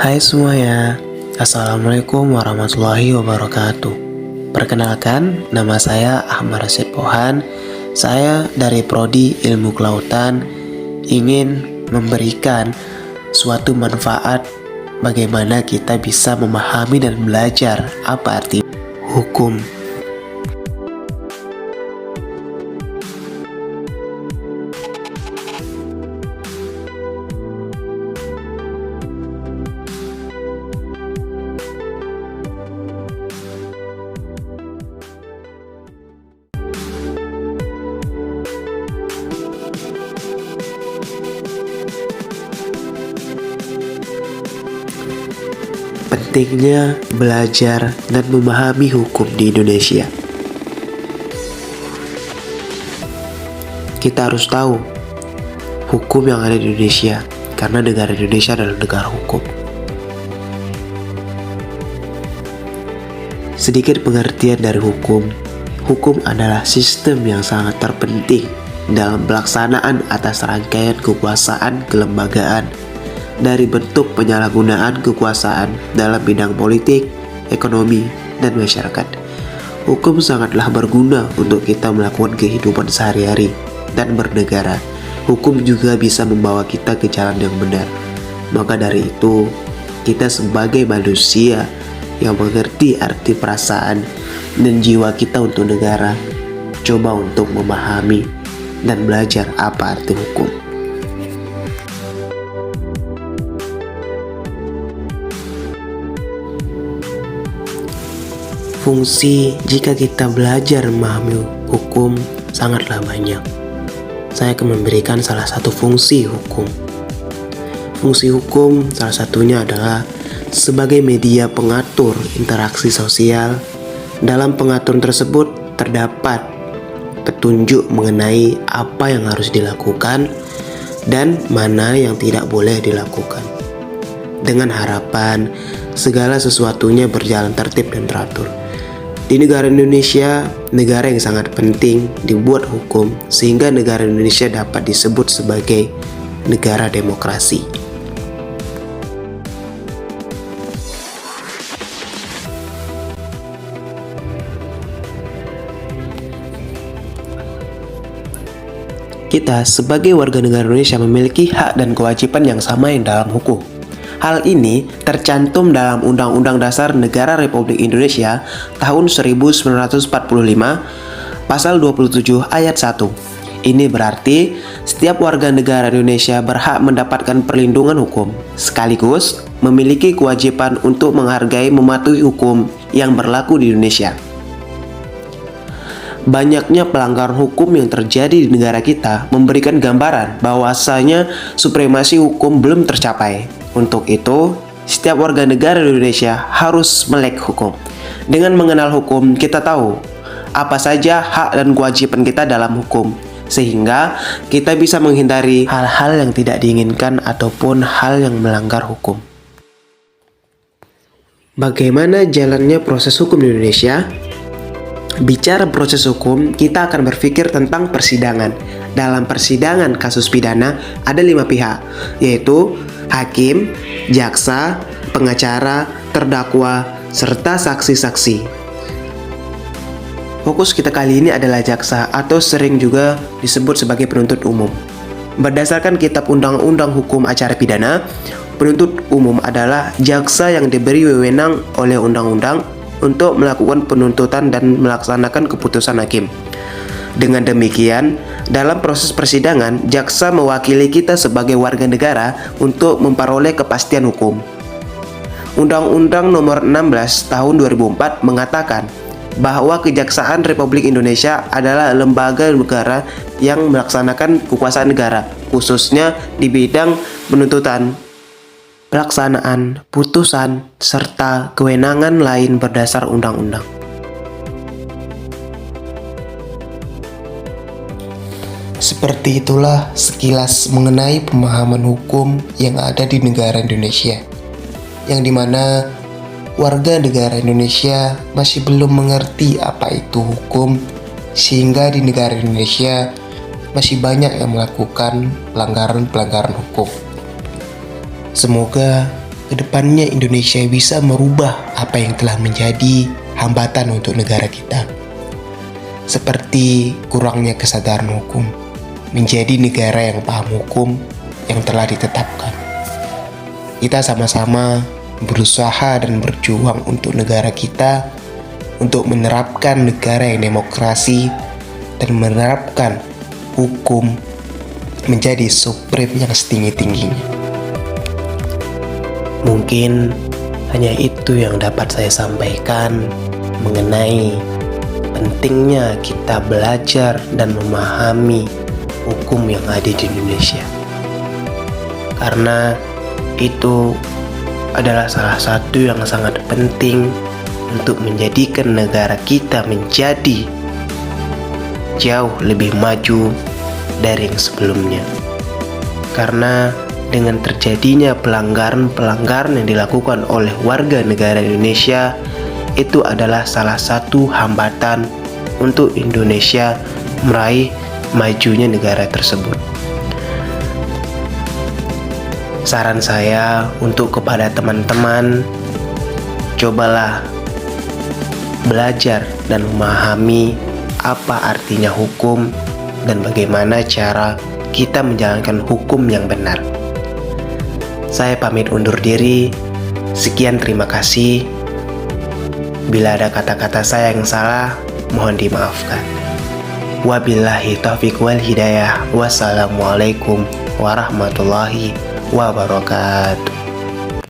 Hai semuanya, Assalamualaikum warahmatullahi wabarakatuh. Perkenalkan, nama saya Ahmad Rasid Pohan. Saya dari Prodi Ilmu Kelautan ingin memberikan suatu manfaat bagaimana kita bisa memahami dan belajar apa arti hukum. Pentingnya belajar dan memahami hukum di Indonesia. Kita harus tahu hukum yang ada di Indonesia karena negara Indonesia adalah negara hukum. Sedikit pengertian dari hukum. Hukum adalah sistem yang sangat terpenting dalam pelaksanaan atas rangkaian kekuasaan kelembagaan dari bentuk penyalahgunaan kekuasaan dalam bidang politik, ekonomi, dan masyarakat. Hukum sangatlah berguna untuk kita melakukan kehidupan sehari-hari dan bernegara. Hukum juga bisa membawa kita ke jalan yang benar. Maka dari itu, kita sebagai manusia yang mengerti arti perasaan dan jiwa kita untuk negara, coba untuk memahami dan belajar apa arti hukum. Fungsi jika kita belajar memahami hukum sangatlah banyak. Saya akan memberikan salah satu fungsi hukum. Fungsi hukum salah satunya adalah sebagai media pengatur interaksi sosial. Dalam pengaturan tersebut terdapat petunjuk mengenai apa yang harus dilakukan dan mana yang tidak boleh dilakukan. Dengan harapan segala sesuatunya berjalan tertib dan teratur. Di negara Indonesia, negara yang sangat penting dibuat hukum sehingga negara Indonesia dapat disebut sebagai negara demokrasi. Kita sebagai warga negara Indonesia memiliki hak dan kewajiban yang sama yang dalam hukum. Hal ini tercantum dalam Undang-Undang Dasar Negara Republik Indonesia tahun 1945 pasal 27 ayat 1. Ini berarti setiap warga negara Indonesia berhak mendapatkan perlindungan hukum, sekaligus memiliki kewajiban untuk menghargai mematuhi hukum yang berlaku di Indonesia. Banyaknya pelanggaran hukum yang terjadi di negara kita memberikan gambaran bahwasanya supremasi hukum belum tercapai. Untuk itu, setiap warga negara Indonesia harus melek hukum. Dengan mengenal hukum, kita tahu apa saja hak dan kewajiban kita dalam hukum, sehingga kita bisa menghindari hal-hal yang tidak diinginkan ataupun hal yang melanggar hukum. Bagaimana jalannya proses hukum di Indonesia? Bicara proses hukum, kita akan berpikir tentang persidangan. Dalam persidangan kasus pidana ada 5 pihak, yaitu hakim, jaksa, pengacara, terdakwa, serta saksi-saksi. Fokus kita kali ini adalah jaksa atau sering juga disebut sebagai penuntut umum. Berdasarkan Kitab Undang-Undang Hukum Acara Pidana, penuntut umum adalah jaksa yang diberi wewenang oleh undang-undang untuk melakukan penuntutan dan melaksanakan keputusan hakim. Dengan demikian, dalam proses persidangan, jaksa mewakili kita sebagai warga negara untuk memperoleh kepastian hukum. Undang-Undang Nomor 16 Tahun 2004 mengatakan bahwa Kejaksaan Republik Indonesia adalah lembaga negara yang melaksanakan kekuasaan negara, khususnya di bidang penuntutan, pelaksanaan, putusan, serta kewenangan lain berdasar undang-undang. Seperti itulah sekilas mengenai pemahaman hukum yang ada di negara Indonesia, yang dimana warga negara Indonesia masih belum mengerti apa itu hukum, sehingga di negara Indonesia masih banyak yang melakukan pelanggaran-pelanggaran hukum. Semoga kedepannya Indonesia bisa merubah apa yang telah menjadi hambatan untuk negara kita. Seperti kurangnya kesadaran hukum, menjadi negara yang paham hukum yang telah ditetapkan. Kita sama-sama berusaha dan berjuang untuk negara kita, untuk menerapkan negara yang demokrasi dan menerapkan hukum menjadi supreme yang setinggi-tingginya. Mungkin hanya itu yang dapat saya sampaikan mengenai pentingnya kita belajar dan memahami hukum yang ada di Indonesia. Karena itu adalah salah satu yang sangat penting untuk menjadikan negara kita menjadi jauh lebih maju dari yang sebelumnya. Karena dengan terjadinya pelanggaran-pelanggaran yang dilakukan oleh warga negara Indonesia, itu adalah salah satu hambatan untuk Indonesia meraih majunya negara tersebut. Saran saya untuk kepada teman-teman, cobalah belajar dan memahami apa artinya hukum dan bagaimana cara kita menjalankan hukum yang benar. Saya pamit undur diri. Sekian, terima kasih. Bila ada kata-kata saya yang salah, mohon dimaafkan. Wabillahi taufiq wal hidayah. Wassalamualaikum warahmatullahi wabarakatuh.